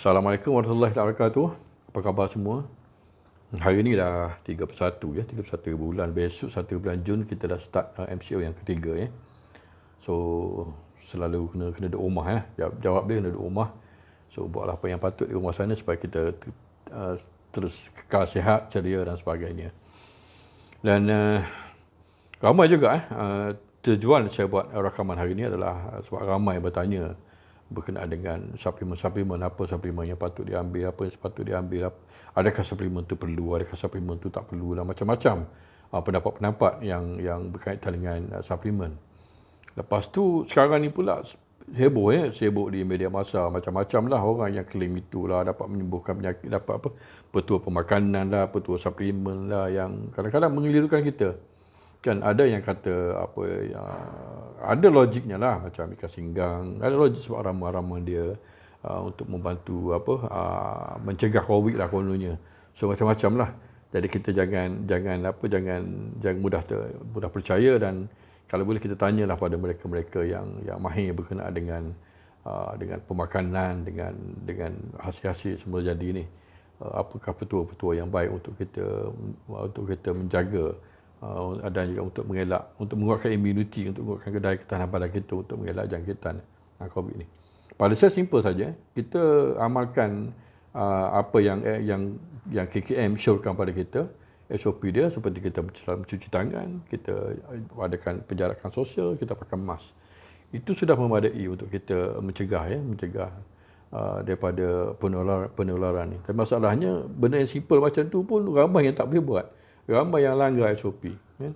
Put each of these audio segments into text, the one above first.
Assalamualaikum warahmatullahi wabarakatuh. Apa khabar semua? Hari ni dah 31 ya, 31 bulan. Besok 1 bulan Jun kita dah start MCO yang ketiga ya. So selalu kena duduk rumah ya. Jawab dia kena duduk rumah. So buatlah apa yang patut di rumah sana supaya kita terus kekal sihat, ceria dan sebagainya. Dan ramai juga tujuan saya buat rakaman hari ini adalah sebab ramai bertanya berkenaan dengan suplemen apa suplemen yang patut diambil, apa yang sepatut diambil, adakah suplemen itu perlu, adakah suplemen itu tak perlu, dan macam-macam pendapat-pendapat yang berkaitan dengan suplemen. Lepas tu sekarang ni pula sibuk di media masa macam-macam lah orang yang klaim itulah dapat menyembuhkan penyakit, dapat petua pemakanan lah, petua suplemen lah yang kadang-kadang mengelirukan kita. Kan ada yang kata ada logiknya lah, macam ikan singgang, ada logik sebab ramuan-ramuan dia untuk membantu mencegah COVID lah kononnya. So macam-macam lah. Jadi kita jangan mudah percaya, dan kalau boleh kita tanyalah pada mereka-mereka yang mahir berkenaan dengan pemakanan, dengan hasil-hasil semua jadi ni. Apakah petua-petua yang baik untuk kita menjaga dan juga untuk menguatkan imuniti, untuk menguatkan daya ketahanan badan kita untuk mengelak jangkitan COVID ni. Pada saya simple saja, kita amalkan apa yang KKM syorkan pada kita, SOP dia seperti kita mencuci tangan, kita adakan penjarakan sosial, kita pakai mask. Itu sudah memadai untuk kita mencegah daripada penularan ni. Tapi masalahnya benda yang simple macam tu pun ramai yang tak boleh buat. Ramai yang langgar SOP. Ya.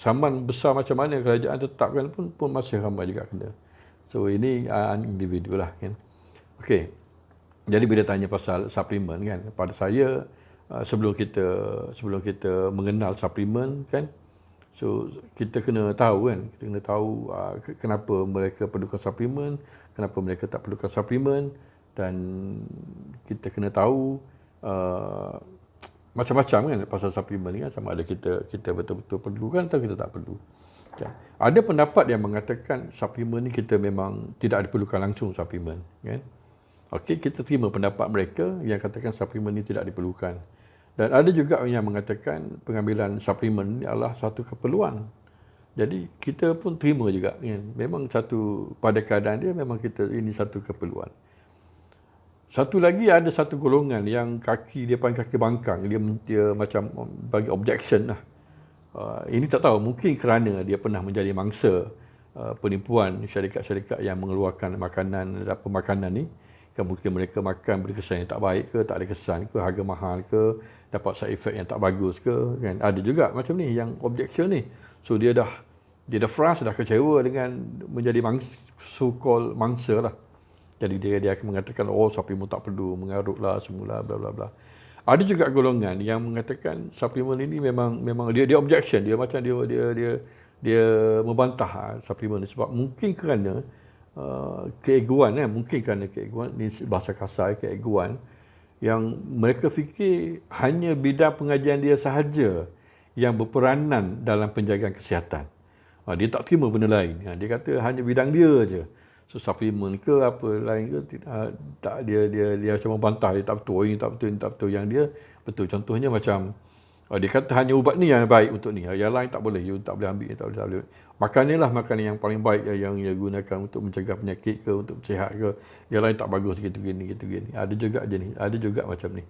Saman besar macam mana kerajaan tetapkan pun masih ramai juga kena. So ini individu lah. Kan. Okey. Jadi bila tanya pasal suplemen kan, pada saya sebelum kita mengenal suplemen kan, so kita kena tahu kan, kenapa mereka perlukan suplemen, kenapa mereka tak perlukan suplemen, dan kita kena tahu macam-macam kan pasal suplemen ni kan, sama ada kita betul-betul perlu kan atau kita tak perlu. Okay. Ada pendapat yang mengatakan suplemen ni kita memang tidak diperlukan langsung suplemen kan. Okey, kita terima pendapat mereka yang katakan suplemen ni tidak diperlukan. Dan ada juga yang mengatakan pengambilan suplemen ni adalah satu keperluan. Jadi kita pun terima juga kan. Memang pada keadaan dia memang ini satu keperluan. Satu lagi ada satu golongan yang dia panggil kaki bangkang, dia macam bagi objection lah. Ini tak tahu, mungkin kerana dia pernah menjadi mangsa penipuan syarikat-syarikat yang mengeluarkan pemakanan ni. Kan mungkin mereka makan beri kesan yang tak baik ke, tak ada kesan ke, harga mahal ke, dapat side effect yang tak bagus ke, kan. Ada juga macam ni yang objection ni. So dia dah frust, dah kecewa dengan menjadi so-called mangsa lah. Jadi dia akan mengatakan suplemen tak perlu, mengarutlah semula bla bla bla. Ada juga golongan yang mengatakan suplemen ini memang dia objection, dia macam dia membantah suplemen ni sebab mungkin kerana keegoan mungkin kerana keegoan ni bahasa kasar, keegoan yang mereka fikir hanya bidang pengajian dia sahaja yang berperanan dalam penjagaan kesihatan. Dia tak terima benda lain. Dia kata hanya bidang dia je. So suplemen ke apa lain ke tak, dia macam membantah, dia tak betul, ini tak betul, yang dia betul. Contohnya macam dia kata hanya ubat ni yang baik untuk ni, yang lain tak boleh, you tak boleh ambil, tak boleh. Makanan yang paling baik yang dia gunakan untuk mencegah penyakit ke, untuk sihat ke, yang lain tak bagus gitu gini. Ada juga macam ni.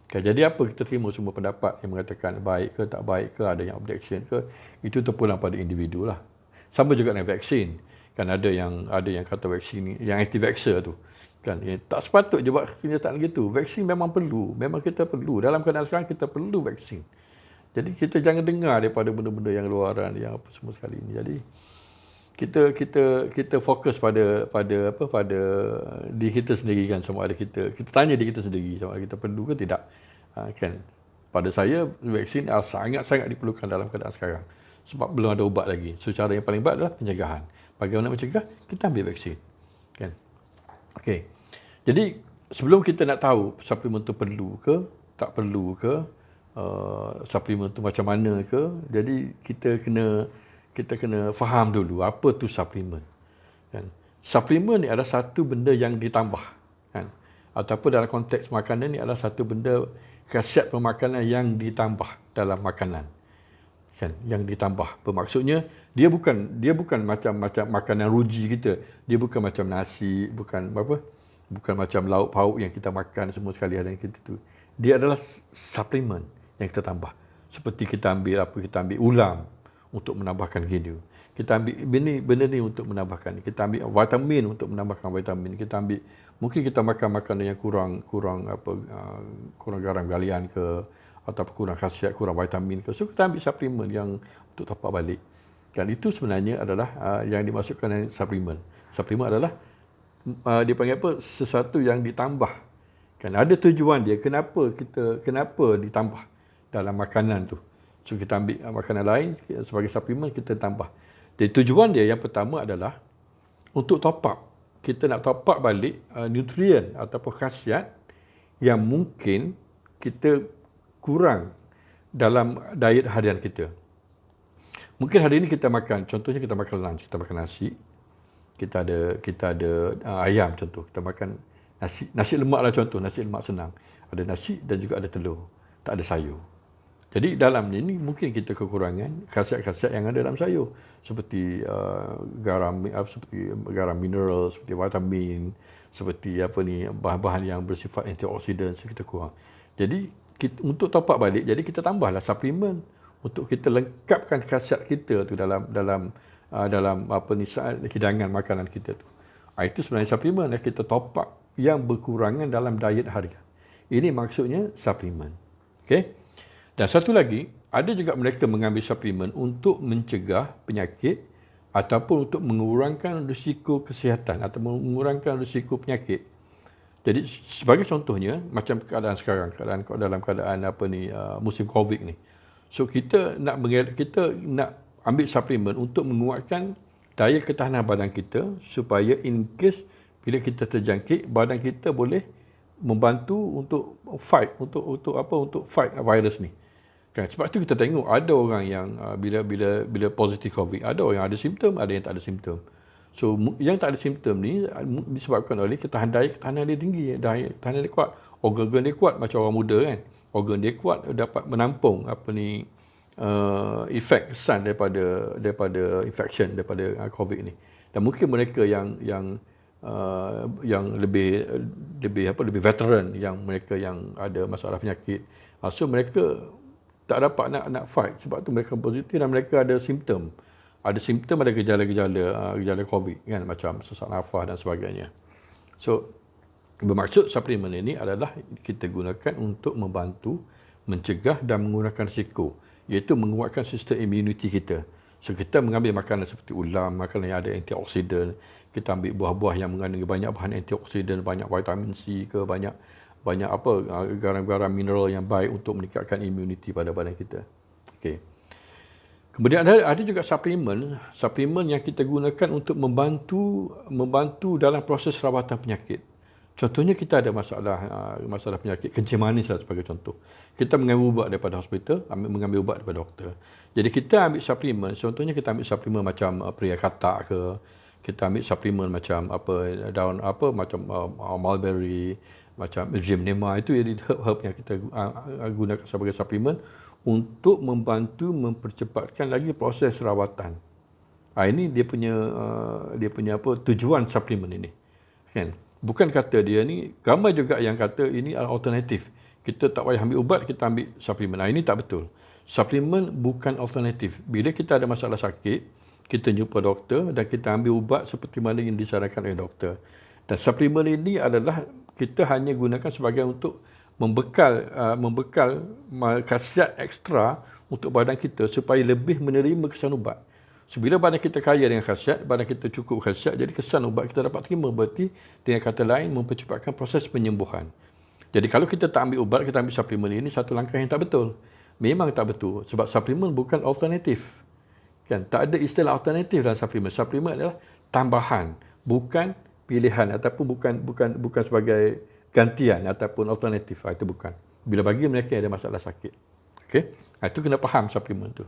Okay, jadi apa kita terima semua pendapat yang mengatakan baik ke tak baik ke, ada yang objection ke, itu terpulang pada individu lah. Sama juga dengan vaksin. Kan ada yang kata vaksin ni, yang anti-vaxxer tu. Kan tak sepatut je buat kenyataan gitu. Vaksin memang perlu, memang kita perlu. Dalam keadaan sekarang kita perlu vaksin. Jadi kita jangan dengar daripada benda-benda yang luaran, yang apa semua sekali ni. Jadi kita fokus pada diri kita sendiri kan, sama ada kita tanya diri kita sendiri sama ada kita perlu ke tidak. Kan pada saya vaksin sangat-sangat diperlukan dalam keadaan sekarang. Sebab belum ada ubat lagi. So cara yang paling baik adalah pencegahan. Bagaimana mencegah? Kita ambil vaksin. Kan? Okey. Jadi sebelum kita nak tahu suplemen tu perlu ke, tak perlu ke, suplemen tu macam mana ke, jadi kita kena faham dulu apa tu suplemen. Kan? Suplemen ni adalah satu benda yang ditambah. Kan? ataupun dalam konteks makanan ni adalah satu benda khasiat pemakanan yang ditambah dalam makanan. Kan, yang ditambah. Bermaksudnya dia bukan macam makanan ruji kita. Dia bukan macam nasi, bukan macam lauk pauk yang kita makan semua sekali hari kita tu. Dia adalah suplemen yang kita tambah. Seperti kita ambil ulam untuk menambahkan gizi. Kita ambil benda ni untuk menambahkan. Kita ambil vitamin untuk menambahkan vitamin. Kita ambil, mungkin kita makan makanan yang kurang garam galian ke, atau kurang khasiat, kurang vitamin ke. So kita ambil suplemen yang untuk top up balik. Dan itu sebenarnya adalah yang dimasukkan dengan suplemen. Suplemen adalah dia panggil apa? Sesuatu yang ditambah. Kan ada tujuan dia kenapa ditambah dalam makanan tu. So kita ambil makanan lain sebagai suplemen, kita tambah. Jadi tujuan dia yang pertama adalah untuk top up. Kita nak top up balik nutrien ataupun khasiat yang mungkin kita kurang dalam diet harian kita. Mungkin hari ini kita makan, contohnya kita makan lunch, kita makan nasi, kita ada ayam contoh, kita makan nasi lemak lah contoh, nasi lemak senang. Ada nasi dan juga ada telur, tak ada sayur. Jadi dalam ini mungkin kita kekurangan khasiat-khasiat yang ada dalam sayur, seperti garam mineral, seperti vitamin, seperti bahan-bahan yang bersifat antioksidan, kita kurang. Jadi untuk top up balik, jadi kita tambahlah suplemen untuk kita lengkapkan khasiat kita tu dalam hidangan makanan kita tu. Itu sebenarnya suplemen yang kita top up yang berkurangan dalam diet harian. Ini maksudnya suplemen. Okey. Dan satu lagi, ada juga mereka mengambil suplemen untuk mencegah penyakit ataupun untuk mengurangkan risiko kesihatan atau mengurangkan risiko penyakit. Jadi sebagai contohnya, macam keadaan sekarang, dalam keadaan musim COVID ni. So kita nak ambil suplemen untuk menguatkan daya ketahanan badan kita supaya in case bila kita terjangkit, badan kita boleh membantu untuk fight virus ni. Kan, sebab tu kita tengok ada orang yang bila positif COVID, ada orang yang ada simptom, ada yang tak ada simptom. So yang tak ada simptom ni disebabkan oleh ketahanan dia tinggi, ketahanan dia kuat, organ dia kuat macam orang muda kan. Organ dia kuat dapat menampung efek kesan daripada infection daripada COVID ni. Dan mungkin mereka yang lebih veteran, yang mereka yang ada masalah penyakit, so mereka tak dapat nak fight sebab tu mereka positif dan mereka ada simptom. Ada gejala COVID kan, macam sesak nafas dan sebagainya. So bermaksud suplemen ini adalah kita gunakan untuk membantu mencegah dan mengurangkan risiko, iaitu menguatkan sistem imuniti kita. So kita mengambil makanan seperti ulam, makanan yang ada antioksidan, kita ambil buah-buah yang mengandungi banyak bahan antioksidan, banyak vitamin C ke, banyak garam-garam mineral yang baik untuk meningkatkan imuniti pada badan kita. Okey. Kemudian ada juga suplemen yang kita gunakan untuk membantu dalam proses rawatan penyakit. Contohnya kita ada masalah penyakit kencing manis lah sebagai contoh. Kita mengambil ubat daripada hospital, mengambil ubat daripada doktor. Jadi kita ambil suplemen, contohnya kita ambil suplemen macam pria katak ke, kita ambil suplemen macam macam mulberry, macam gymnema, itu herb yang kita gunakan sebagai suplemen untuk membantu mempercepatkan lagi proses rawatan. Ini dia punya tujuan suplemen ini. Kan? Bukan kata dia ni, ramai juga yang kata ini adalah alternatif. Kita tak payah ambil ubat, kita ambil suplemen. Ini tak betul. Suplemen bukan alternatif. Bila kita ada masalah sakit, kita jumpa doktor dan kita ambil ubat seperti mana yang disarankan oleh doktor. Dan suplemen ini adalah kita hanya gunakan sebagai untuk membekal khasiat ekstra untuk badan kita supaya lebih menerima kesan ubat. So, bila badan kita kaya dengan khasiat, badan kita cukup khasiat, jadi kesan ubat kita dapat terima, berarti dengan kata lain mempercepatkan proses penyembuhan. Jadi kalau kita tak ambil ubat, kita ambil suplemen, ini satu langkah yang tak betul. Memang tak betul sebab suplemen bukan alternatif. Kan? Tak ada istilah alternatif dalam suplemen. Suplemen adalah tambahan, bukan pilihan ataupun bukan sebagai gantian ataupun alternatif. Itu bukan. Bila bagi mereka yang ada masalah sakit. Okey. Itu kena faham suplemen tu.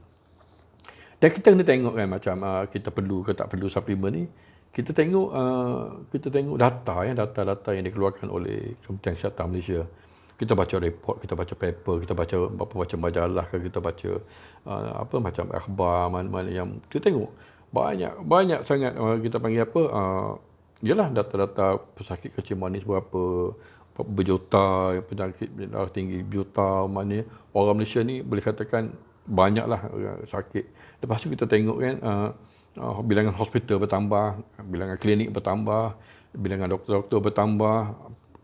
Dan kita kena tengok kan macam kita perlu ke tak perlu suplemen ni. kita tengok data yang dikeluarkan oleh Kementerian Kesihatan Malaysia. Kita baca report, kita baca paper, kita baca majalah, kita baca macam akhbar mana-mana yang kita tengok banyak sangat kita panggil ialah data-data pesakit kencing manis berapa berjuta, penyakit darah tinggi berjuta, mana orang Malaysia ni boleh katakan banyaklah sakit. Lepas tu kita tengok kan bilangan hospital bertambah, bilangan klinik bertambah, bilangan doktor-doktor bertambah,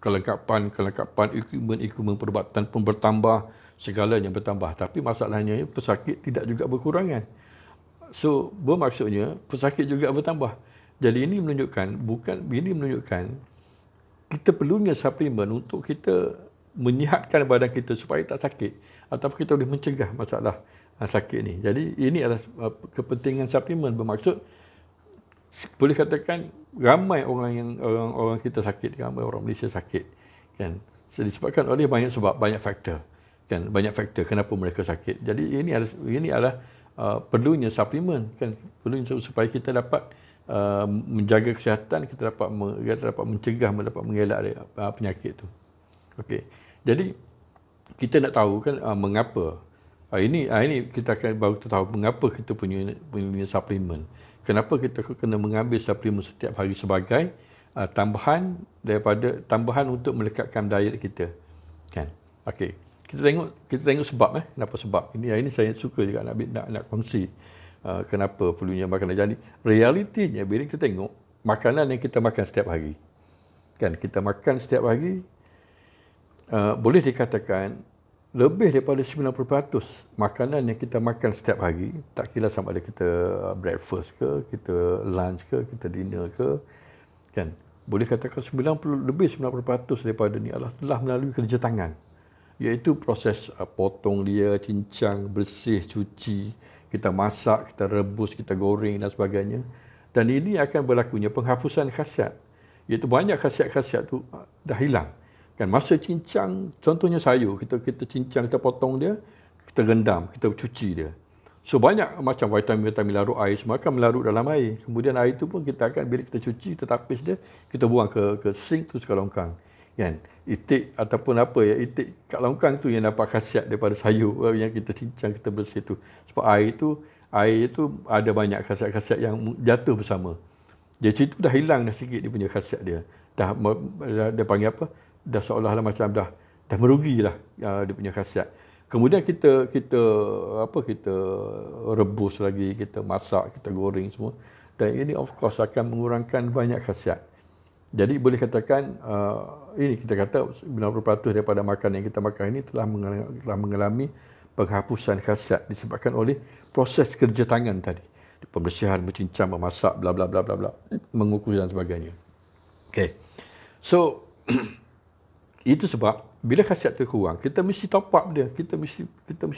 kelengkapan equipment perubatan pun bertambah, segalanya bertambah. Tapi masalahnya pesakit tidak juga berkurangan. So bermaksudnya pesakit juga bertambah. Jadi ini menunjukkan kita perlunya suplemen untuk kita menyihatkan badan kita supaya tak sakit, ataupun kita boleh mencegah masalah sakit ni. Jadi ini adalah kepentingan suplemen, bermaksud boleh katakan ramai orang kita sakit, ramai orang Malaysia sakit kan. Disebabkan oleh banyak faktor kan, banyak faktor kenapa mereka sakit. Jadi ini adalah perlunya suplemen kan, perlunya supaya kita dapat menjaga kesihatan, kita dapat mencegah, dapat mengelak penyakit tu. Okey. Jadi kita nak tahu kan mengapa ini kita akan baru tahu mengapa kita punya suplemen. Kenapa kita kena mengambil suplemen setiap hari sebagai tambahan untuk melekatkan diet kita. Kan? Okey. Kita tengok sebab kenapa sebab. Ini saya suka juga nak kongsi kenapa perlunya makanan. Jadi realitinya bila kita tengok makanan yang kita makan setiap hari. Kan kita makan setiap hari boleh dikatakan lebih daripada 90% makanan yang kita makan setiap hari, tak kira sama ada kita breakfast ke, kita lunch ke, kita dinner ke, kan, boleh katakan 90% daripada ni adalah telah melalui kerja tangan, iaitu proses potong dia, cincang, bersih, cuci, kita masak, kita rebus, kita goreng dan sebagainya. Dan ini akan berlakunya penghapusan khasiat, iaitu banyak khasiat-khasiat tu dah hilang. Kan masa cincang, contohnya sayur, kita cincang, kita potong dia, kita rendam, kita cuci dia. So banyak macam vitamin larut air semua akan melarut dalam air. Kemudian air itu pun kita akan, bila kita cuci, kita tapis dia, kita buang ke sink tu ke longkang. Kan? Itik ataupun itik kat longkang tu yang dapat khasiat daripada sayur yang kita cincang, kita bersih tu. Sebab air itu ada banyak khasiat-khasiat yang jatuh bersama. Jadi situ dah hilang dah sikit dia punya khasiat dia. Dia panggil dah seolah-olah macam dah merugilah dia punya khasiat. Kemudian kita rebus lagi, kita masak, kita goreng semua. Dan ini of course akan mengurangkan banyak khasiat. Jadi boleh katakan ini kita kata 90% daripada makanan yang kita makan ini telah mengalami penghapusan khasiat disebabkan oleh proses kerja tangan tadi. Pembersihan, bercincang, memasak, bla bla bla bla bla, mengukus dan sebagainya. Okey. So itu sebab bila khasiat tu kurang, kita mesti top up dia. Kita mesti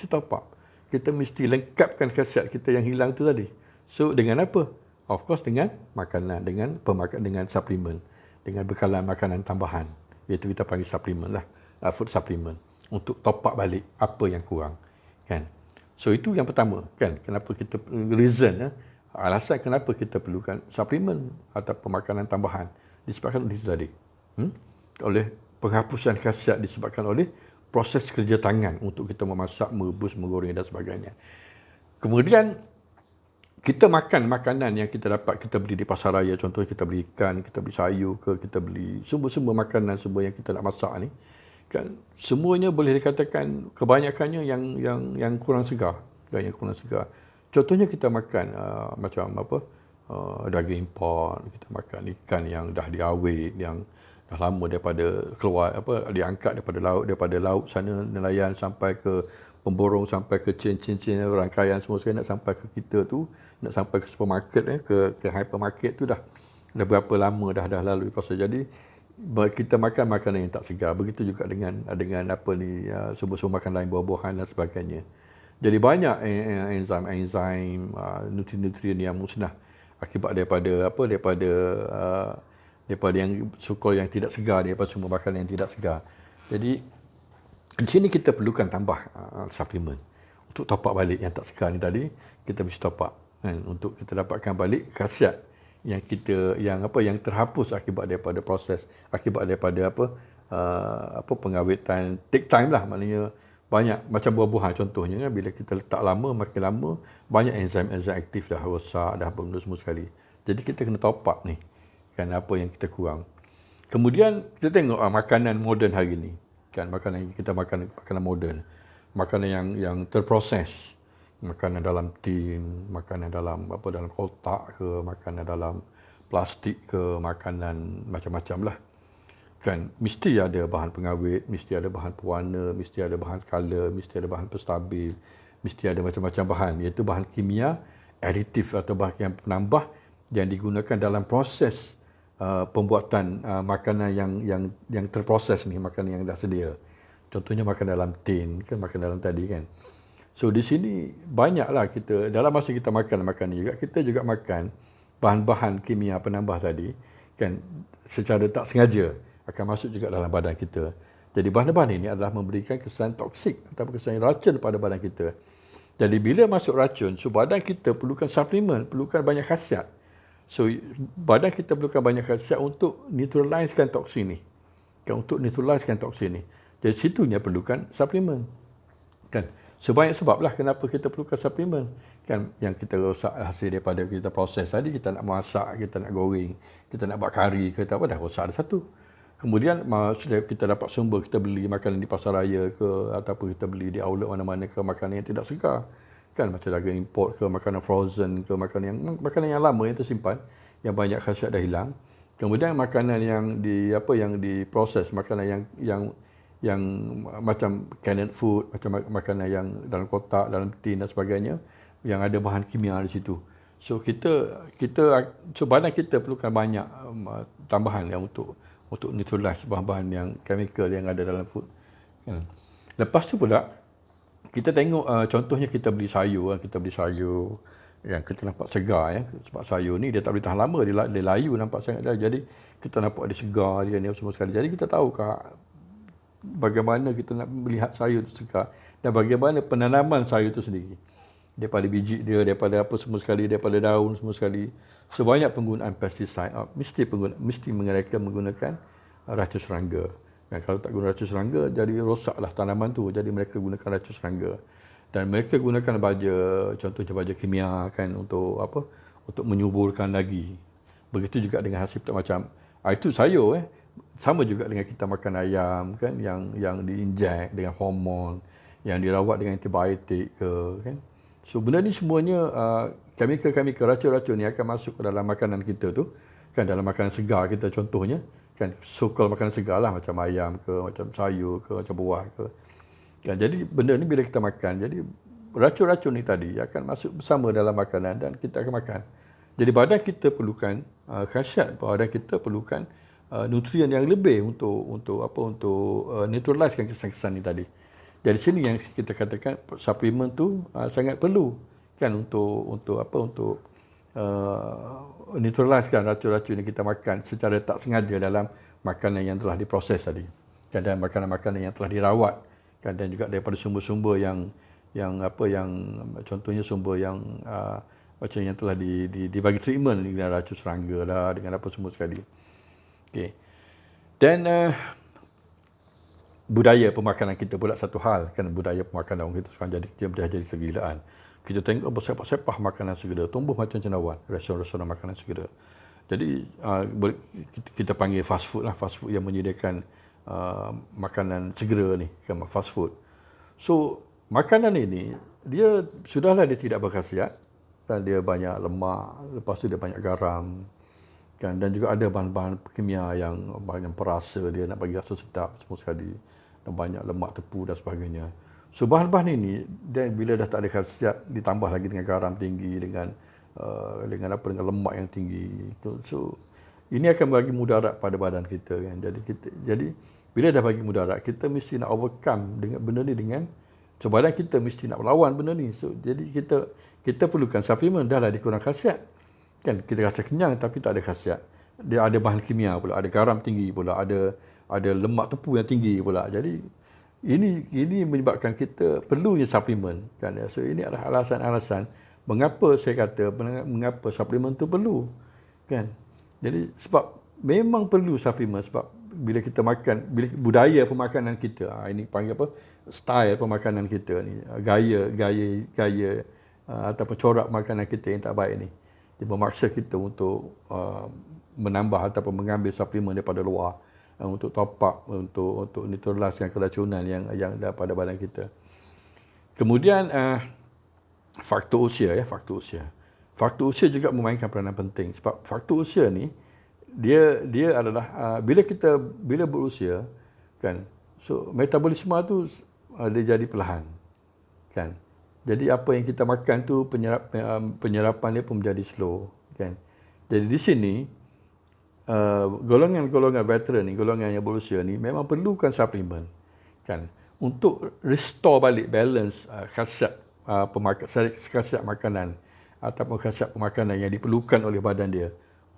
top up. Kita mesti lengkapkan khasiat kita yang hilang tu tadi. So dengan apa? Of course dengan makanan, dengan suplemen, dengan bekalan makanan tambahan. Iaitu kita panggil suplemen lah, food supplement, untuk top up balik apa yang kurang. Kan? So itu yang pertama, kan? Kenapa kita alasan kenapa kita perlukan suplemen atau pemakanan tambahan disebabkan oleh itu tadi. Oleh penghapusan khasiat disebabkan oleh proses kerja tangan untuk kita memasak, merebus, menggoreng dan sebagainya. Kemudian kita makan makanan yang kita dapat, kita beli di pasar raya, contohnya kita beli ikan, kita beli sayur ke, kita beli semua makanan semua yang kita nak masak ni, kan, semuanya boleh dikatakan kebanyakannya yang kurang segar, yang kurang segar. Contohnya kita makan macam daging import, kita makan ikan yang dah diawet, yang dah lama daripada keluar diangkat daripada laut sana, nelayan sampai ke pemborong, sampai ke chain rangkaian semua sekali nak sampai ke kita tu, nak sampai ke supermarket ke hypermarket tu dah berapa lama dah lalu proses. Jadi kita makan makanan yang tak segar. Begitu juga dengan sumber-sumber makanan lain, buah-buahan dan sebagainya. Jadi banyak enzim, nutrien yang musnah akibat daripada yang sukol yang tidak segar, daripada sumber makanan yang tidak segar. Jadi di sini kita perlukan tambah suplemen untuk top up balik yang tak segar ni tadi. Kita mesti top up kan, untuk kita dapatkan balik khasiat yang terhapus akibat daripada proses, akibat daripada pengawetan, take time lah, maknanya banyak macam buah-buahan contohnya kan, bila kita letak lama, makin lama banyak enzim-enzim aktif dah rosak, dah benda semua sekali. Jadi kita kena top up ni kan, apa yang kita kurang. Kemudian kita tengok makanan moden hari ni kan, makanan kita makan makanan moden, makanan yang terproses, makanan dalam tin, makanan dalam dalam kotak ke, makanan dalam plastik ke, makanan macam-macam lah kan, mesti ada bahan pengawet, mesti ada bahan pewarna, mesti ada bahan color, mesti ada bahan penstabil, mesti ada macam-macam bahan, iaitu bahan kimia, aditif atau bahan yang penambah yang digunakan dalam proses pembuatan makanan yang terproses ni, makanan yang dah sedia. Contohnya makan dalam tin kan, makan dalam tadi kan. So di sini banyaklah kita dalam masa kita makan ni juga, kita juga makan bahan-bahan kimia penambah tadi kan, secara tak sengaja akan masuk juga dalam badan kita. Jadi bahan-bahan ini adalah memberikan kesan toksik atau kesan racun pada badan kita. Jadi bila masuk racun, so badan kita perlukan suplemen, perlukan banyak khasiat. So badan kita perlukan banyak khasiat untuk neutralisekan toksin ni. Kan, untuk neutralisekan toksin ni. Jadi situnya perlukan suplemen. Kan? So banyak sebab lah kenapa kita perlukan suplemen. Kan, yang kita rosak hasil daripada kita proses tadi, kita nak masak, kita nak goreng, kita nak buat kari, kita dah rosak ada satu. Kemudian sudah kita dapat sumber, kita beli makanan di pasar raya ke, ataupun kita beli di outlet mana-mana ke, makanan yang tidak segar. Kan, macam dagang import ke, makanan frozen ke, makanan yang lama yang tersimpan, yang banyak khasiat dah hilang. Kemudian makanan yang diproses, makanan yang macam canned food, macam makanan yang dalam kotak, dalam tin dan sebagainya, yang ada bahan kimia di situ. So badan kita perlukan banyak tambahan yang untuk neutralize bahan-bahan yang chemical yang ada dalam food. Lepas tu pula kita tengok contohnya kita beli sayur yang kita nampak segar ya, sebab sayur ni dia tak boleh tahan lama, dia layu nampak sangat dah. Jadi kita nampak dia segar dia ni semua sekali. Jadi kita tahu bagaimana kita nak melihat sayur itu segar dan bagaimana penanaman sayur itu sendiri. Daripada biji dia, daripada apa semua sekali, daripada daun semua sekali. Sebanyak penggunaan pesticide, mesti mereka menggunakan racun serangga. Dan kalau tak guna racun serangga, jadi rosaklah tanaman tu. Jadi mereka gunakan racun serangga. Dan mereka gunakan contohnya baja kimia kan, untuk menyuburkan lagi. Begitu juga dengan hasil macam itu sayur sama juga dengan kita makan ayam kan, yang diinjek dengan hormon, yang dirawat dengan antibiotik ke kan. So benda ni semuanya chemical-chemical, racun-racun ni akan masuk ke dalam makanan kita tu kan, dalam makanan segar kita contohnya kan, so-called makanan segar lah, macam ayam ke, macam sayur ke, macam buah ke kan. Jadi benda ni bila kita makan, jadi racun-racun ni tadi akan masuk bersama dalam makanan dan kita akan makan. Jadi badan kita perlukan khasiat, badan kita perlukan nutrien yang lebih untuk neutralisekan kesan-kesan ni tadi. Dari sini yang kita katakan suplemen tu sangat perlu kan, untuk neutralisekan racun-racun yang kita makan secara tak sengaja dalam makanan yang telah diproses tadi. Dan makanan-makanan yang telah dirawat kan, dan juga daripada sumber-sumber yang contohnya sumber yang macam yang telah dibagi treatment dengan racun serangga lah, dengan apa semua sekali. Okey. Dan budaya pemakanan kita pula satu hal kan, budaya pemakanan orang kita sekarang jadi kegilaan. Kita tengok bersepah-sepah makanan segera, tumbuh macam cendawan, restoran-restoran makanan segera. Jadi kita panggil fast food lah, fast food yang menyediakan makanan segera ni kan, fast food. So makanan ini dia tidak berkhasiat dan dia banyak lemak, lepas tu dia banyak garam kan, dan juga ada bahan-bahan kimia yang banyak perasa, dia nak bagi rasa sedap semua sekali, dan banyak lemak tepu dan sebagainya. So bahan-bahan ini dan bila dah tak ada khasiat, ditambah lagi dengan garam tinggi, dengan lemak yang tinggi. So ini akan bagi mudarat pada badan kita kan. Jadi bila dah bagi mudarat, kita mesti nak overcome dengan benda ni, dengan so badan kita mesti nak melawan benda ni. So jadi kita perlukan suplemen, dah lah dikurang khasiat. Kan kita rasa kenyang tapi tak ada khasiat. Dia ada bahan kimia pula, ada garam tinggi pula, ada lemak tepu yang tinggi pula. Jadi ini menyebabkan kita perlunya suplemen kan. So ini adalah alasan-alasan mengapa saya kata mengapa suplemen tu perlu kan. Jadi sebab memang perlu suplemen, sebab bila kita makan, bila budaya pemakanan kita, ini panggil apa, style pemakanan kita ni, gaya ataupun corak makanan kita yang tak baik ni, dia memaksa kita untuk menambah ataupun mengambil suplemen daripada luar untuk top up, untuk neutraliskan keracunan yang ada pada badan kita. Kemudian faktor usia, faktor usia juga memainkan peranan penting, sebab faktor usia ni dia adalah bila berusia, kan, so metabolisme tu dia jadi perlahan, kan. Jadi apa yang kita makan tu penyerapan dia pun menjadi slow, kan. Jadi di sini golongan veteran ni, golongan yang berusia ni memang perlukan suplemen, kan, untuk restore balik balance khasiat khasiat makanan ataupun khasiat pemakanan yang diperlukan oleh badan dia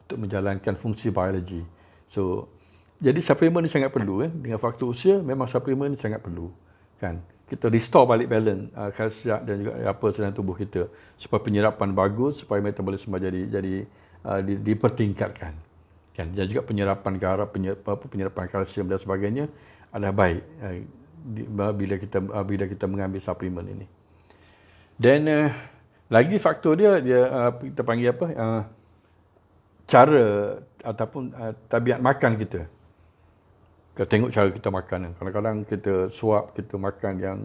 untuk menjalankan fungsi biologi. So, jadi suplemen ni sangat perlu, kan. Dengan faktor usia, memang suplemen ni sangat perlu, kan. Kita restore balik balance khasiat dan juga apa dalam tubuh kita supaya penyerapan bagus, supaya metabolisme dipertingkatkan, kan. Dan juga penyerapan garam, penyerapan kalsium dan sebagainya adalah baik bila kita mengambil suplemen ini. Dan lagi faktor dia kita panggil apa? Cara ataupun tabiat makan kita. Kita tengok cara kita makan. Kadang-kadang kita suap, kita makan yang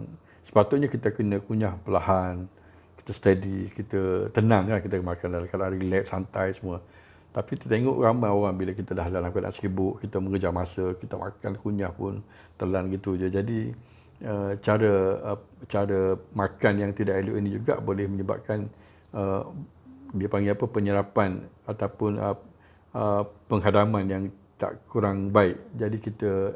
sepatutnya kita kena kunyah perlahan, kita steady, kita tenang, kan, kita makan dalam keadaan relax, santai semua. Tapi kita tengok ramai orang bila kita dah dalam keadaan sibuk, kita mengejar masa, kita makan kunyah pun telan gitu je. Jadi cara makan yang tidak elok ini juga boleh menyebabkan dia panggil apa, penyerapan ataupun penghadaman yang tak kurang baik. Jadi kita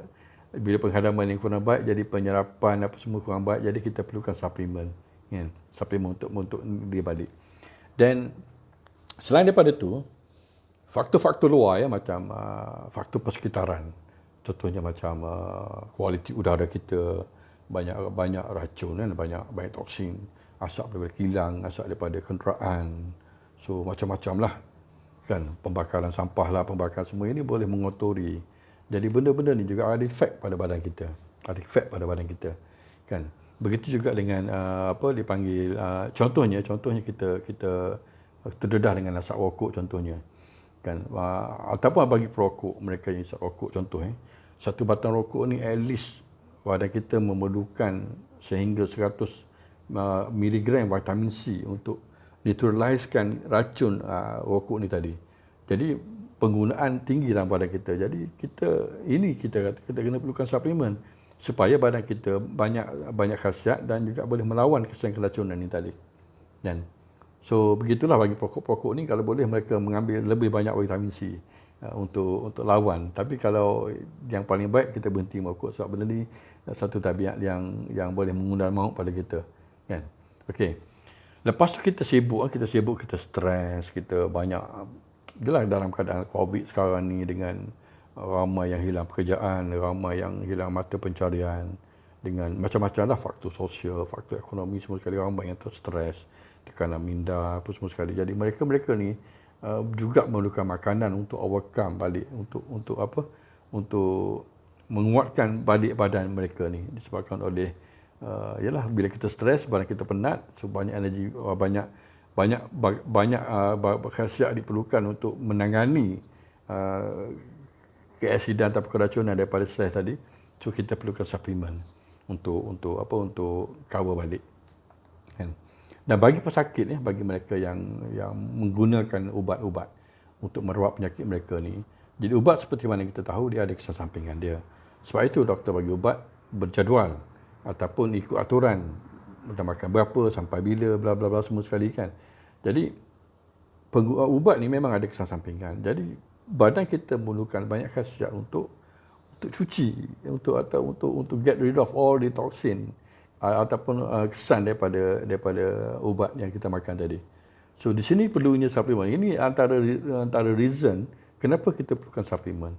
bila penghadaman yang kurang baik, jadi penyerapan apa semua kurang baik, jadi kita perlukan suplemen, kan, suplemen untuk dia balik. Dan selain daripada tu, faktor-faktor luar, ya, macam faktor persekitaran, contohnya macam kualiti udara kita banyak racun, kan, banyak toksin, asap daripada kilang, asap daripada kenderaan. So macam-macam lah, kan, pembakaran sampah lah, pembakaran semua ini boleh mengotori. Jadi benda-benda ni juga ada efek pada badan kita, kan. Begitu juga dengan apa dipanggil contohnya kita terdedah dengan asap rokok contohnya, kan, ataupun bagi perokok, mereka yang isap rokok contoh, satu batang rokok ni at least badan kita memerlukan sehingga 100 miligram vitamin C untuk neutraliskan racun rokok ni tadi. Jadi penggunaan tinggi dalam badan kita. Jadi kita kena perlukan suplemen supaya badan kita banyak khasiat dan juga boleh melawan kesan keracunan ni tadi. Dan so begitulah bagi pokok-pokok ni, kalau boleh mereka mengambil lebih banyak vitamin C untuk lawan. Tapi kalau yang paling baik kita berhenti merokok, sebab benda ni satu tabiat yang boleh mengundang maut pada kita, kan. Okey. Lepas tu kita sibuk, kita stres, kita banyak, jelas dalam keadaan COVID sekarang ni, dengan ramai yang hilang pekerjaan, ramai yang hilang mata pencarian, dengan macam-macam lah faktor sosial, faktor ekonomi, semua sekali ramai yang terstres, tekanan minda, apa semua sekali. Jadi mereka ni juga memerlukan makanan untuk overcome balik, untuk apa? Untuk menguatkan balik badan mereka ni, disebabkan oleh yalah, bila kita stres, badan kita penat, so banyak energi, banyak khasiat diperlukan untuk menangani keasidan atau keracunan daripada stres tadi. So kita perlukan suplemen untuk cover balik, kan. Dan bagi pesakit, bagi mereka yang menggunakan ubat-ubat untuk merawat penyakit mereka ni, jadi ubat seperti mana kita tahu dia ada kesan sampingan dia. Sebab itu doktor bagi ubat berjadual ataupun ikut aturan, kita makan berapa, sampai bila, bla bla bla semua sekali, kan. Jadi ubat ni memang ada kesan sampingan. Jadi badan kita memerlukan banyak khasiat untuk cuci, untuk get rid of all the toxin ataupun kesan daripada ubat yang kita makan tadi. So di sini perlunya suplemen. Ini antara reason kenapa kita perlukan suplemen.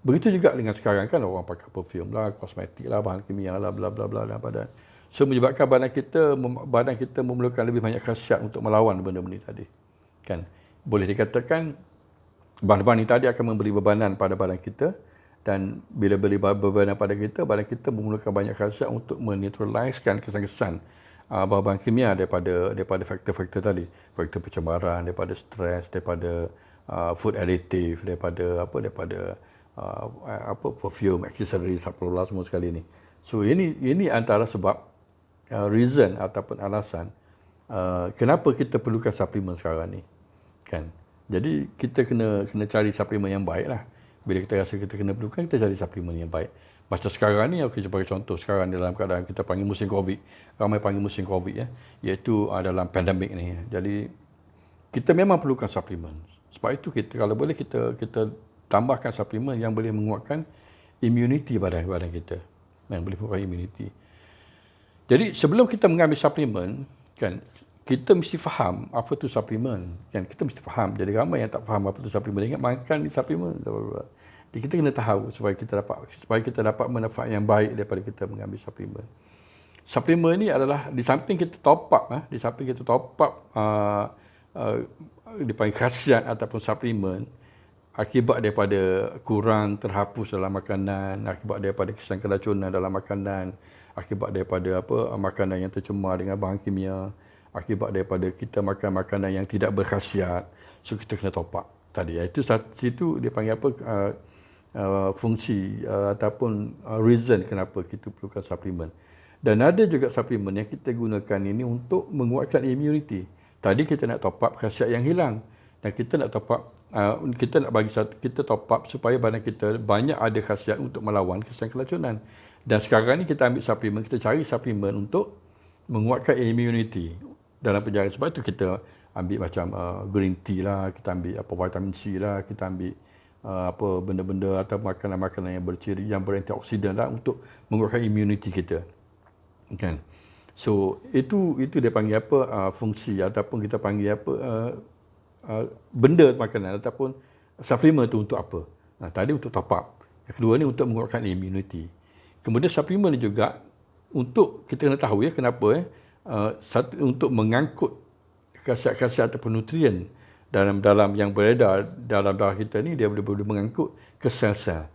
Begitu juga dengan sekarang, kan, orang pakai perfume lah, kosmetik lah, bahan kimia lah, bla bla bla dalam badan. So menyebabkan badan kita memerlukan lebih banyak khasiat untuk melawan benda-benda tadi, kan. Boleh dikatakan Bahan-bahan ini tadi akan memberi bebanan pada badan kita, dan bila beri bebanan pada kita, badan kita memerlukan banyak khasiat untuk menetraliskan kesan-kesan bahan-bahan kimia daripada faktor-faktor tadi, faktor pencemaran, daripada stres, daripada food additive, daripada perfume, accessories, apa semua sekali ni. So ini antara sebab reason ataupun alasan kenapa kita perlukan suplemen sekarang ni, kan. Jadi kita kena cari suplemen yang baik lah. Bila kita rasa kita kena perlukan, kita cari suplemen yang baik. Macam sekarang ni, kita bagi contoh, sekarang dalam keadaan kita panggil musim COVID, ramai panggil musim COVID, iaitu dalam pandemik ni. Jadi kita memang perlukan suplemen. Sebab itu kita, kalau boleh, kita tambahkan suplemen yang boleh menguatkan immunity badan kita, yang boleh menguatkan immunity. Jadi sebelum kita mengambil suplemen, kan, kita mesti faham apa tu suplemen, kan. Kita mesti faham. Jadi ramai yang tak faham apa tu suplemen, ingat makan ni suplemen. Jadi kita kena tahu supaya kita dapat manfaat yang baik daripada kita mengambil suplemen. Suplemen ni adalah di samping kita top up, dipanggil khasiat ataupun suplemen, akibat daripada kurang terhapus dalam makanan, akibat daripada kesan keracunan dalam makanan, akibat daripada makanan yang tercemar dengan bahan kimia, akibat daripada kita makan makanan yang tidak berkhasiat. So kita kena top up tadi. Itu situ dia panggil fungsi ataupun reason kenapa kita perlukan suplemen. Dan ada juga suplemen yang kita gunakan ini untuk menguatkan immunity. Tadi kita nak top up khasiat yang hilang, dan kita nak top up kita top up supaya badan kita banyak ada khasiat untuk melawan kesan keracunan. Dan sekarang ni kita ambil suplemen, kita cari suplemen untuk menguatkan immunity dalam perjalanan. Sebab itu kita ambil macam green tea lah, kita ambil vitamin C lah, kita ambil benda-benda atau makanan-makanan yang berciri, yang berantioksidan lah, untuk menguatkan immunity kita, kan. So itu dia panggil fungsi, ataupun kita panggil benda makanan ataupun suplemen tu untuk apa. Tadi untuk top up, yang kedua ni untuk menguatkan immunity. Kemudian suplemen ni juga untuk kita kena tahu kenapa untuk mengangkut khasiat-khasiat ataupun nutrien dalam yang beredar dalam darah kita ni, dia boleh mengangkut ke sel-sel.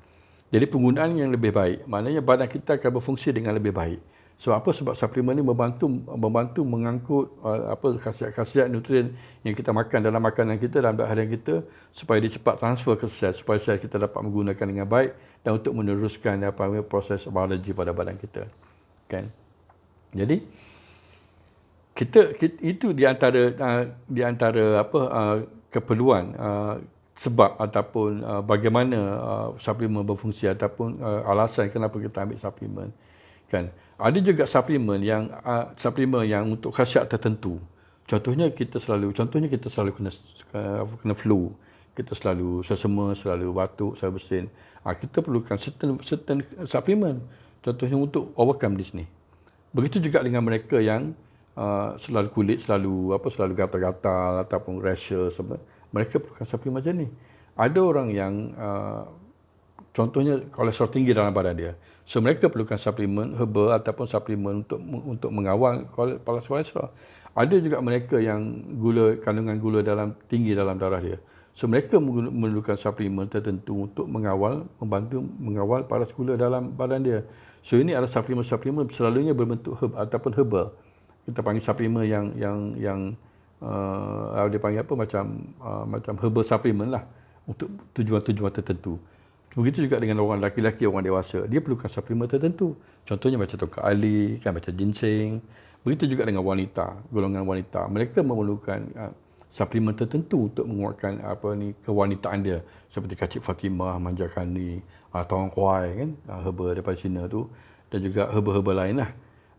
Jadi penggunaan yang lebih baik, maknanya badan kita akan berfungsi dengan lebih baik. So sebab suplemen ni membantu mengangkut khasiat-khasiat nutrien yang kita makan dalam makanan kita, dalam badan kita, supaya dia cepat transfer ke sel, supaya sel kita dapat menggunakan dengan baik dan untuk meneruskan proses biologi pada badan kita, kan. Jadi kita itu di antara keperluan, sebab ataupun bagaimana suplemen berfungsi, ataupun alasan kenapa kita ambil suplemen, kan. Ada juga suplemen yang untuk khasiat tertentu. Contohnya kita selalu kena flu, kita selalu sesama, selalu batuk, selalu bersin. Kita perlukan certain suplemen. Contohnya untuk overcome this ni. Begitu juga dengan mereka yang selalu kulit selalu gatal-gatal ataupun rashes, mereka perlukan suplemen macam ni. Ada orang yang contohnya kolesterol tinggi dalam badan dia. So mereka perlukan suplemen herbal ataupun suplemen untuk mengawal kolesterol. Ada juga mereka yang kandungan gula tinggi dalam darah dia. So mereka memerlukan suplemen tertentu untuk membantu mengawal paras gula dalam badan dia. So ini adalah suplemen selalunya berbentuk herb ataupun herbal. Kita panggil suplemen yang dia panggil macam herbal suplemen lah, untuk tujuan-tujuan tertentu. Begitu juga dengan orang lelaki, orang dewasa, dia perlukan suplemen tertentu. Contohnya macam tongkat ali, kan, macam ginseng. Begitu juga dengan golongan wanita. Mereka memerlukan suplemen tertentu untuk menguatkan kewanitaan dia, seperti kacip Fatimah, manjakani, tawang kuai, kan, herba daripada Cina tu, dan juga herba-herba lain lah.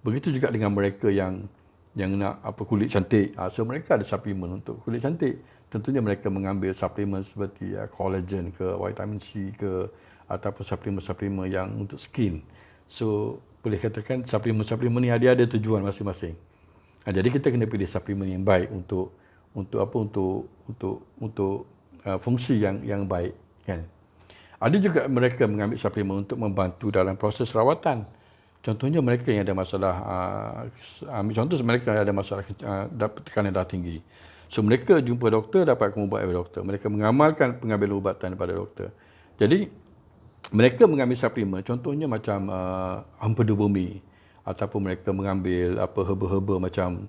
Begitu juga dengan mereka yang nak kulit cantik. So mereka ada suplemen untuk kulit cantik. Tentunya mereka mengambil suplemen seperti collagen ke, vitamin C ke, ataupun suplemen-suplemen yang untuk skin. So boleh katakan suplemen-suplemen ni ada tujuan masing-masing. Jadi kita kena pilih suplemen yang baik untuk fungsi yang baik, kan. Ada juga mereka mengambil suplemen untuk membantu dalam proses rawatan. Contohnya mereka yang ada masalah, ambil contoh mereka yang ada masalah tekanan darah tinggi. So mereka jumpa doktor, dapatkan ubat daripada doktor. Mereka mengamalkan pengambilan ubatan daripada doktor. Jadi mereka mengambil suplemen, contohnya macam empedu bumi, ataupun mereka mengambil herba-herba macam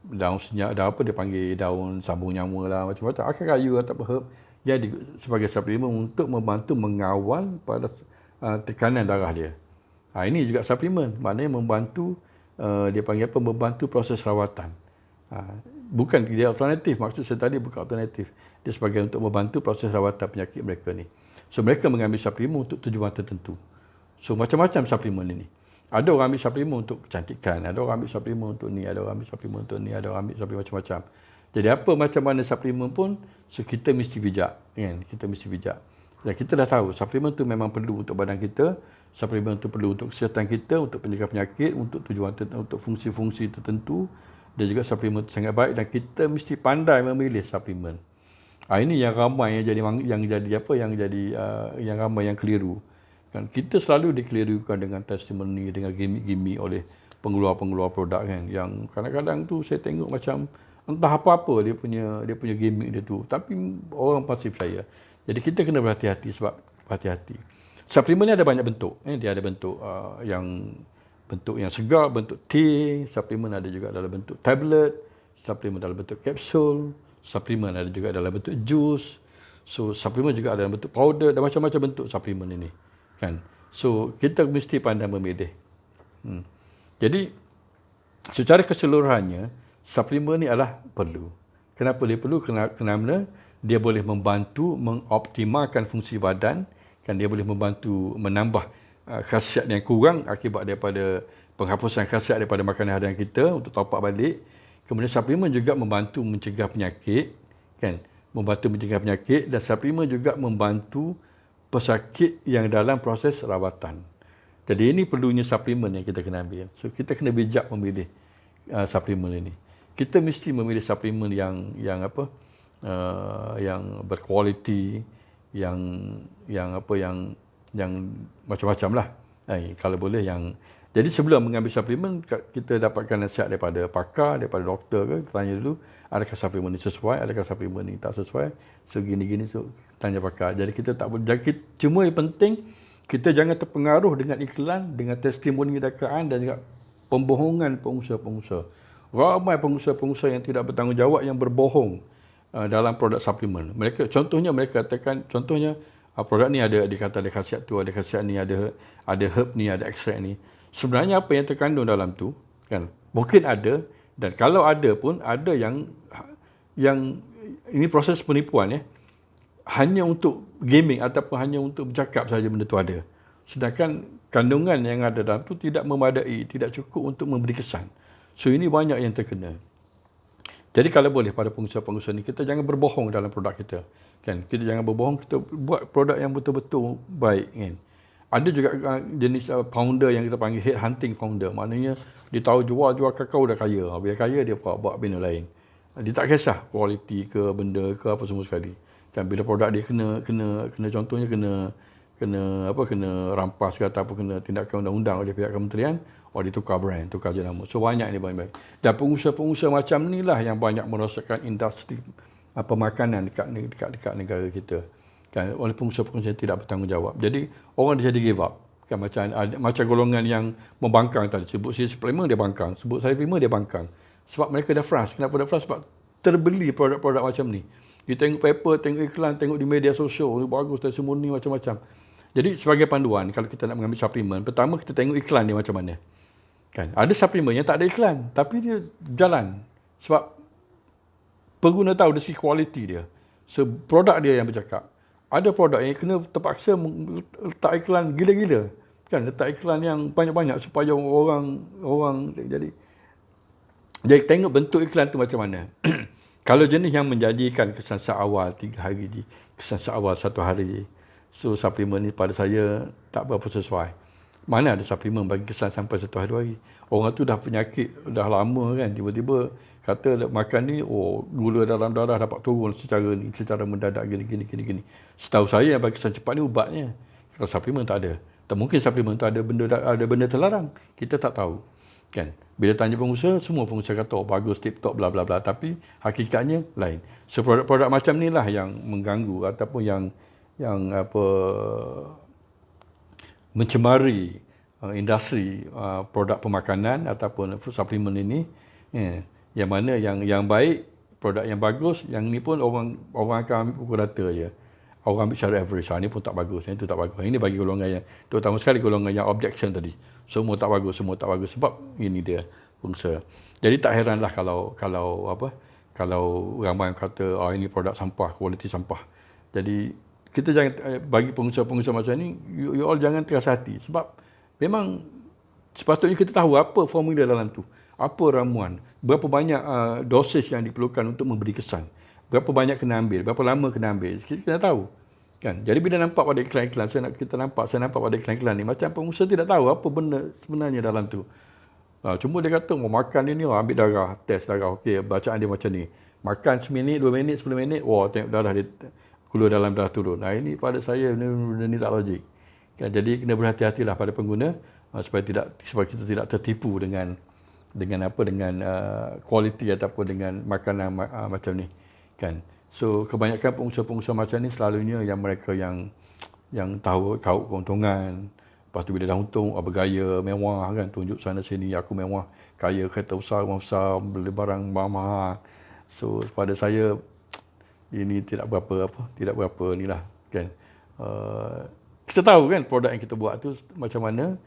daun senyap, daun apa dia panggil, daun sambung nyama lah, macam-macam, akar kayu ataupun herb jadi sebagai suplemen untuk membantu mengawal pada tekanan darah dia. Ini juga suplemen, maknanya membantu, dia panggil apa, membantu proses rawatan. Bukan dia alternatif, maksud saya tadi bukan alternatif. Dia sebagai untuk membantu proses rawatan penyakit mereka ni. So mereka mengambil suplemen untuk tujuan tertentu. So macam-macam suplemen ini. Ada orang ambil suplemen untuk kecantikan, ada orang ambil suplemen untuk ni, ada orang ambil suplemen untuk ni, ada orang ambil suplemen macam-macam. Jadi apa macam mana suplemen pun, so kita mesti bijak, kan? Kita mesti bijak. Dan kita dah tahu suplemen tu memang perlu untuk badan kita, suplemen tu perlu untuk kesihatan kita, untuk penyegah penyakit, untuk tujuan untuk fungsi-fungsi tertentu, dan juga suplemen tu sangat baik dan kita mesti pandai memilih suplemen. Ini yang ramai yang ramai yang keliru. Kan kita selalu dikelirukan dengan testimoni, dengan gimmick-gimmick oleh pengeluar-pengeluar produk kan, yang kadang-kadang tu saya tengok macam entah apa-apa dia punya gimmick dia tu, tapi orang pasti percaya. Jadi kita kena berhati-hati, sebab hati-hati. Suplemen ni ada banyak bentuk. Dia ada bentuk yang segar, bentuk tea, suplemen ada juga dalam bentuk tablet, suplemen dalam bentuk kapsul, suplemen ada juga dalam bentuk jus. So suplemen juga ada dalam bentuk powder, dan macam-macam bentuk suplemen ini. Kan? So kita mesti pandai memilih. Jadi secara keseluruhannya suplemen ni adalah perlu. Kenapa dia perlu? Kerana dia boleh membantu mengoptimalkan fungsi badan, kan, dia boleh membantu menambah khasiat yang kurang akibat daripada penghapusan khasiat daripada makanan harian kita untuk top up balik. Kemudian suplemen juga membantu mencegah penyakit, kan, membantu mencegah penyakit, dan suplemen juga membantu pesakit yang dalam proses rawatan. Jadi ini perlunya suplemen yang kita kena ambil. So kita kena bijak memilih suplemen ini. Kita mesti memilih suplemen yang berkualiti, yang macam-macam lah. Kalau boleh jadi sebelum mengambil suplemen, kita dapatkan nasihat daripada pakar, daripada doktor ke, tanya dulu, adakah suplemen ini sesuai, adakah suplemen ini tak sesuai, segini-gini, so tanya pakar. Jadi kita tak boleh, cuma yang penting, kita jangan terpengaruh dengan iklan, dengan testimoni dakwaan dan juga pembohongan pengusaha-pengusaha. Ramai pengusaha-pengusaha yang tidak bertanggungjawab yang berbohong dalam produk suplemen. Contohnya mereka katakan, produk ni dikata ada khasiat tu, ada khasiat ni, ada herb ni, ada ekstrak ni. Sebenarnya apa yang terkandung dalam tu, kan, mungkin ada, dan kalau ada pun ada yang ini proses penipuan, hanya untuk gaming ataupun hanya untuk bercakap saja benda tu ada. Sedangkan kandungan yang ada dalam tu tidak memadai, tidak cukup untuk memberi kesan. So ini banyak yang terkena. Jadi kalau boleh pada pengusaha-pengusaha ni, kita jangan berbohong dalam produk kita. Kan? Kita jangan berbohong, kita buat produk yang betul-betul baik. Kan? Ada juga jenis founder yang kita panggil head hunting founder. Maknanya dia tahu jual kakao dah kaya. Bila kaya dia buat benda lain. Dia tak kisah kualiti ke benda ke apa semua sekali. Kan bila produk dia kena contohnya kena rampas ke ataupun kena tindakan undang-undang oleh pihak kementerian, dia tukar brand, tukar jenama. So banyak ni banyak. Dan pengusaha-pengusaha macam ni lah yang banyak merosakkan industri pemakanan dekat negara kita. Kan, oleh pengusaha-pengusaha yang tidak bertanggungjawab. Jadi orang dia jadi give up. Kan, macam golongan yang membangkang tadi. Sebut saya suplemen dia bangkang, sebut saya suplemen dia bangkang. Sebab mereka dah frust. Kenapa dah frust? Sebab terbeli produk-produk macam ni. Dia tengok paper, tengok iklan, tengok di media sosial, bagus testimoni macam-macam. Jadi sebagai panduan, kalau kita nak mengambil suplemen, pertama kita tengok iklan dia macam mana. Kan, ada suplemen yang tak ada iklan, tapi dia jalan. Sebab pengguna tahu dari segi kualiti dia. So, produk dia yang bercakap. Ada produk yang kena terpaksa letak iklan gila-gila. Kan, letak iklan yang banyak-banyak supaya orang jadi tengok bentuk iklan tu macam mana. Kalau jenis yang menjadikan kesan seawal 3 hari je, kesan seawal 1 hari je. So, suplemen ni pada saya tak berapa sesuai. Mana ada suplemen bagi kesan sampai 1 hari 2 hari. Orang tu dah penyakit, dah lama kan, tiba-tiba kata makan ni, gula dalam darah dapat turun secara mendadak gini. Setahu saya yang bagi kesan cepat ni ubatnya. Kalau suplemen tak ada. Tak mungkin suplemen tu ada benda terlarang. Kita tak tahu. Kan? Bila tanya pengusaha, semua pengusaha kata, oh bagus, tip-top, bla bla bla. Tapi hakikatnya lain. So, produk-produk macam ni lah yang mengganggu ataupun yang apa mencemari industri produk pemakanan ataupun food supplement ini. Yang mana yang baik, produk yang bagus, yang ni pun orang akan ambil pukul rata je. Orang ambil secara average. Ini pun tak bagus, yang itu tak bagus. Ini bagi golongan yang, terutama sekali golongan yang objection tadi. Semua tak bagus, semua tak bagus. Sebab ini dia pengusaha. Jadi tak heranlah kalau ramai kata, ini produk sampah, kualiti sampah. Jadi kita jangan, bagi pengusaha-pengusaha macam ni, you all jangan keras hati. Sebab memang sepatutnya kita tahu apa formula dalam tu. Apa ramuan, berapa banyak dosage yang diperlukan untuk memberi kesan. Berapa banyak kena ambil, berapa lama kena ambil. Kita kena tahu. Kan? Jadi bila nampak pada iklan-iklan, saya nampak pada iklan-iklan ni, macam pengusaha tidak tahu apa benda sebenarnya dalam tu. Cuma dia kata, mau makan ini, ambil darah, test darah, okey, bacaan dia macam ni. Makan seminit, 2 minit, 10 minit, tengok darah dia, gula dalam darah turun. Ini pada saya, benda ni tak logik. Kan? Jadi kena berhati-hatilah pada pengguna, supaya kita tidak tertipu dengan kualiti ataupun dengan makanan macam ni. Kan? So kebanyakan pengusaha-pengusaha macam ni selalunya yang mereka yang tahu keuntungan. Lepas tu bila dah untung, bergaya mewah kan, tunjuk sana sini, aku mewah, kaya, kereta besar, rumah besar, beli barang mahal. So pada saya ini tidak berapa inilah kan. Kita tahu kan produk yang kita buat tu macam mana,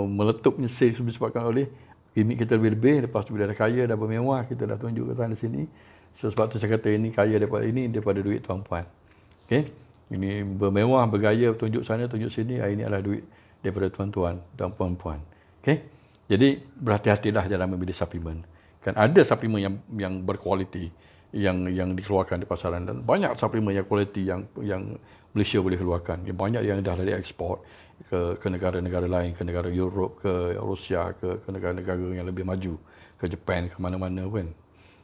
meletupnya sales disebabkan oleh gimmick kita lebih-lebih. Lepas tu bila dah kaya, dah bermewah, kita dah tunjuk ke sana sini. So sebab tu saya kata ini kaya daripada duit tuan-puan. Okay? Ini bermewah, bergaya, tunjuk sana, tunjuk sini. Ini adalah duit daripada tuan-tuan dan puan-puan. Okay? Jadi berhati-hatilah dalam memilih suplemen. Kan ada suplemen yang berkualiti yang dikeluarkan di pasaran, dan banyak suplemen yang kualiti yang Malaysia boleh keluarkan. Banyak yang dah dari ekspor ke negara-negara lain, ke negara Europe, ke Rusia, ke negara-negara yang lebih maju, ke Japan, ke mana-mana kan.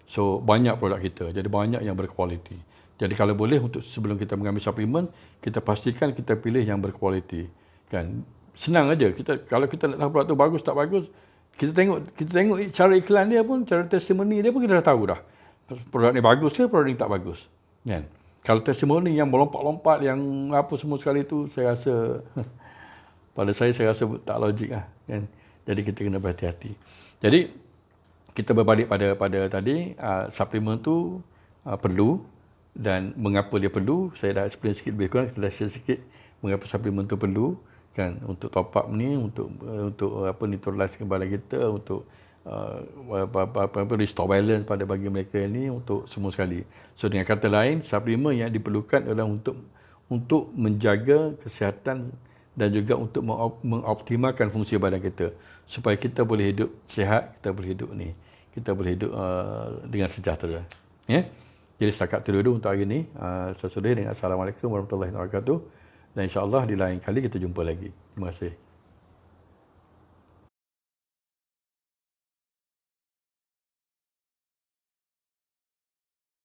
So banyak produk kita, jadi banyak yang berkualiti. Jadi kalau boleh, untuk sebelum kita mengambil suplemen, kita pastikan kita pilih yang berkualiti. Kan? Senang aja. Kalau kita nak tahu produk tu bagus tak bagus, kita tengok cara iklan dia pun, cara testimoni dia pun kita dah tahu dah. Produk ni bagus ke, produk ni tak bagus. Kan? Kalau testimoni yang melompat-lompat, yang apa semua sekali tu, saya rasa pada saya rasa tak logik lah. Kan? Jadi kita kena berhati-hati. Jadi kita berbalik pada tadi, suplemen tu perlu, dan mengapa dia perlu, saya dah explain sikit lebih kurang, kita dah share sikit mengapa suplemen tu perlu, kan, untuk top up ni, untuk neutralize badan kita, untuk restore balance pada bagi mereka ini, untuk semua sekali. So dengan kata lain, suplemen yang diperlukan adalah untuk menjaga kesihatan dan juga untuk mengoptimalkan fungsi badan kita, supaya kita boleh hidup sihat, kita boleh hidup dengan sejahtera. Ya. Jadi setakat itu dulu untuk hari ini. Saya sudahi dengan Assalamualaikum warahmatullahi wabarakatuh, dan insya-Allah di lain kali kita jumpa lagi. Terima kasih.